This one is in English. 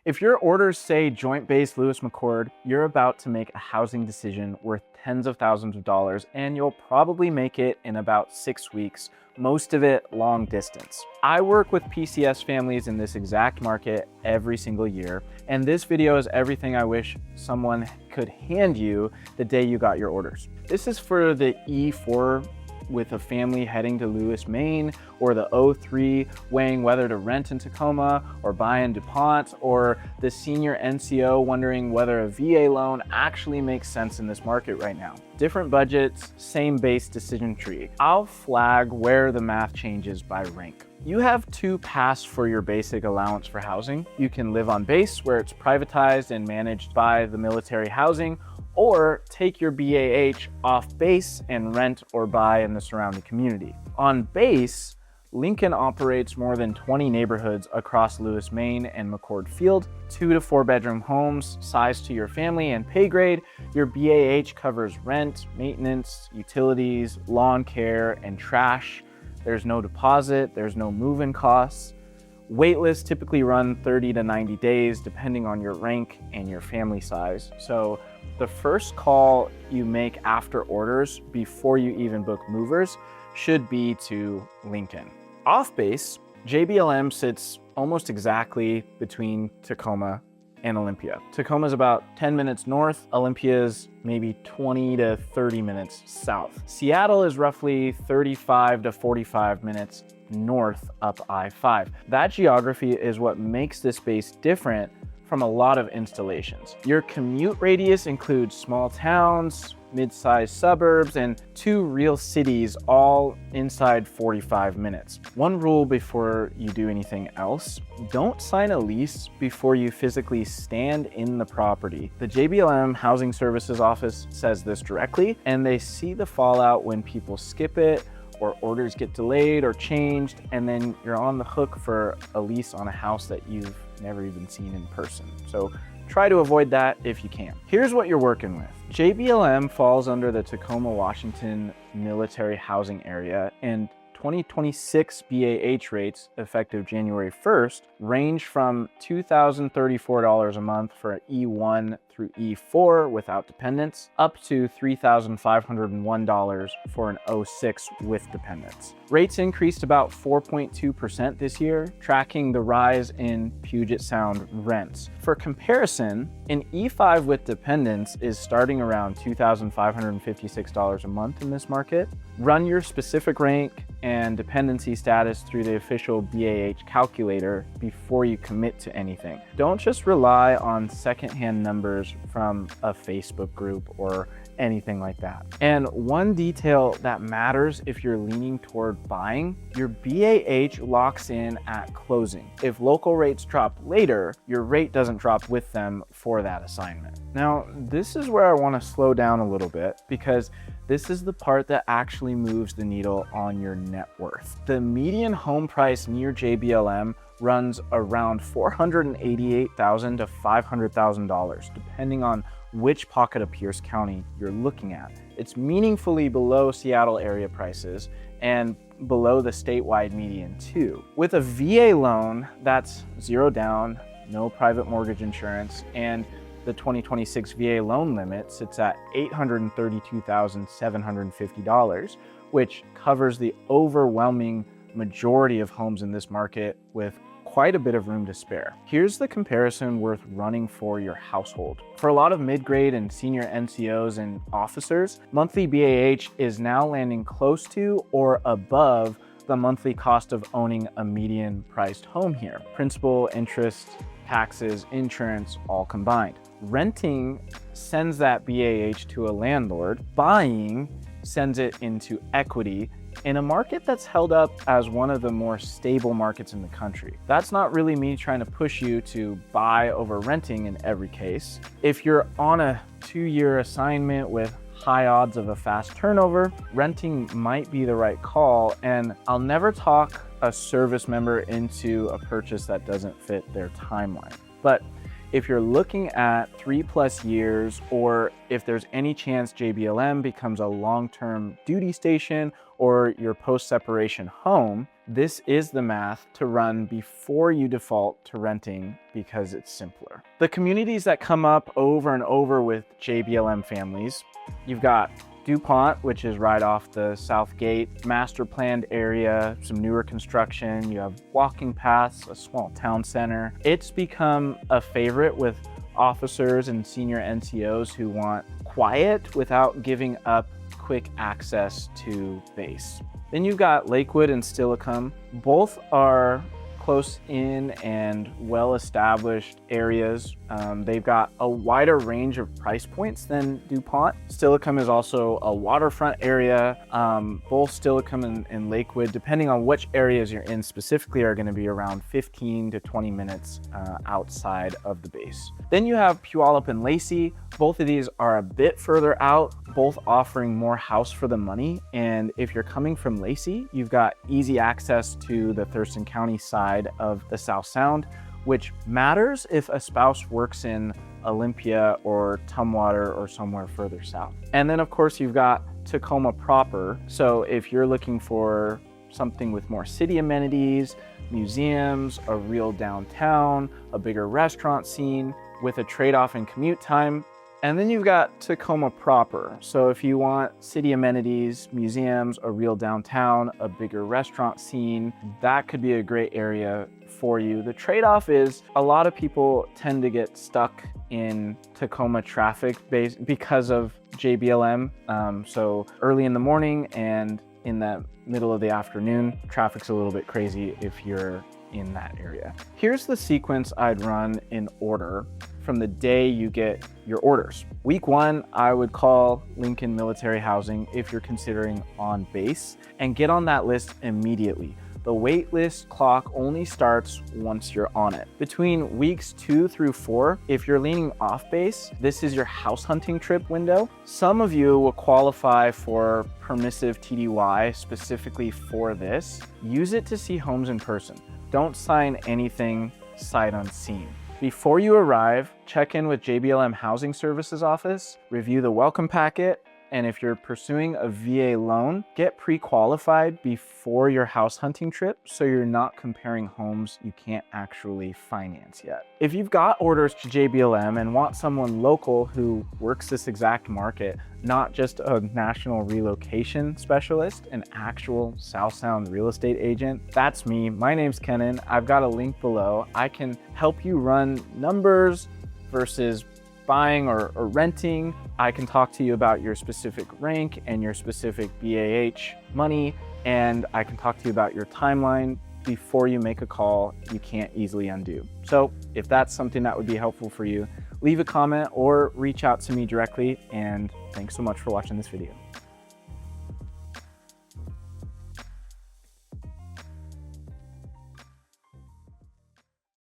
If your orders say Joint Base Lewis-McChord, you're about to make a housing decision worth tens of thousands of dollars, and you'll probably make it in about 6 weeks, most of it long distance. I work with PCS families in this exact market every single year, and this video is everything I wish someone could hand you the day you got your orders. This is for the E4 with a family heading to Lewis, Maine, or the O3 weighing whether to rent in Tacoma or buy in DuPont, or the senior NCO wondering whether a VA loan actually makes sense in this market right now. Different budgets, same base decision tree. I'll flag where the math changes by rank. You have two paths for your basic allowance for housing. You can live on base, where it's privatized and managed by the military housing, or take your BAH off base and rent or buy in the surrounding community. On base, Lincoln operates more than 20 neighborhoods across Lewis, Maine and McChord Field, 2 to 4 bedroom homes, size to your family and pay grade. Your BAH covers rent, maintenance, utilities, lawn care, and trash. There's no deposit, there's no move-in costs. Waitlists typically run 30 to 90 days depending on your rank and your family size. So the first call you make after orders before you even book movers should be to Lincoln. Off base, JBLM sits almost exactly between Tacoma and Olympia. Tacoma's about 10 minutes north, Olympia's maybe 20 to 30 minutes south. Seattle is roughly 35 to 45 minutes north up I-5. That geography is what makes this base different from a lot of installations. Your commute radius includes small towns, mid-sized suburbs, and 2 real cities, all inside 45 minutes. One rule before you do anything else: don't sign a lease before you physically stand in the property. The JBLM Housing Services Office says this directly, and they see the fallout when people skip it, or orders get delayed or changed, and then you're on the hook for a lease on a house that you've never even seen in person. So try to avoid that if you can. Here's what you're working with. JBLM falls under the Tacoma, Washington military housing area, and 2026 BAH rates effective January 1st range from $2,034 a month for an E1 through E4 without dependents, up to $3,501 for an O6 with dependents. Rates increased about 4.2% this year, tracking the rise in Puget Sound rents. For comparison, an E5 with dependents is starting around $2,556 a month in this market. Run your specific rank and dependency status through the official BAH calculator before you commit to anything. Don't just rely on secondhand numbers from a Facebook group or anything like that. And one detail that matters if you're leaning toward buying: your BAH locks in at closing. If local rates drop later, your rate doesn't drop with them for that assignment. Now, this is where I want to slow down a little bit, because this is the part that actually moves the needle on your net worth. The median home price near JBLM runs around $488,000 to $500,000, depending on which pocket of Pierce County you're looking at. It's meaningfully below Seattle area prices and below the statewide median too. With a VA loan that's 0 down, no private mortgage insurance, and the 2026 VA loan limit sits at $832,750, which covers the overwhelming majority of homes in this market with quite a bit of room to spare. Here's the comparison worth running for your household. For a lot of mid-grade and senior NCOs and officers, monthly BAH is now landing close to or above the monthly cost of owning a median-priced home here. Principal, interest, taxes, insurance, all combined. Renting sends that BAH to a landlord. Buying sends it into equity in a market that's held up as one of the more stable markets in the country. That's not really me trying to push you to buy over renting in every case. If you're on a 2-year assignment with high odds of a fast turnover, renting might be the right call, and I'll never talk a service member into a purchase that doesn't fit their timeline. But If you're looking at 3+ years, or if there's any chance JBLM becomes a long-term duty station or your post-separation home, this is the math to run before you default to renting because it's simpler. The communities that come up over and over with JBLM families, you've got DuPont, which is right off the south gate, master planned area, some newer construction. You have walking paths, a small town center. It's become a favorite with officers and senior NCOs who want quiet without giving up quick access to base. Then you've got Lakewood and Steilacoom. Both are close in and well-established areas. They've got a wider range of price points than DuPont. Steilacoom is also a waterfront area. Both Steilacoom and Lakewood, depending on which areas you're in specifically, are going to be around 15 to 20 minutes outside of the base. Then you have Puyallup and Lacey. Both of these are a bit further out, both offering more house for the money. And if you're coming from Lacey, you've got easy access to the Thurston County side of the South Sound, which matters if a spouse works in Olympia or Tumwater or somewhere further south. And then of course you've got Tacoma proper. So if you're looking for something with more city amenities, museums, a real downtown, a bigger restaurant scene with a trade-off in commute time. And then you've got Tacoma proper. So if you want city amenities, museums, a real downtown, a bigger restaurant scene, that could be a great area for you. The trade-off is a lot of people tend to get stuck in Tacoma traffic because of JBLM. So early in the morning and in the middle of the afternoon, traffic's a little bit crazy if you're in that area. Here's the sequence I'd run in order from the day you get your orders. Week 1, I would call Lincoln Military Housing if you're considering on base, and get on that list immediately. The wait list clock only starts once you're on it. Between weeks 2 through 4, if you're leaning off base, this is your house hunting trip window. Some of you will qualify for permissive TDY specifically for this. Use it to see homes in person. Don't sign anything sight unseen. Before you arrive, check in with JBLM Housing Services office, review the welcome packet, and if you're pursuing a VA loan, get pre-qualified before your house hunting trip so you're not comparing homes you can't actually finance yet. If you've got orders to JBLM and want someone local who works this exact market, not just a national relocation specialist, an actual South Sound real estate agent, that's me. My name's Kenan. I've got a link below. I can help you run numbers versus buying or renting. I can talk to you about your specific rank and your specific BAH money, and I can talk to you about your timeline before you make a call you can't easily undo. So if that's something that would be helpful for you, leave a comment or reach out to me directly, and thanks so much for watching this video.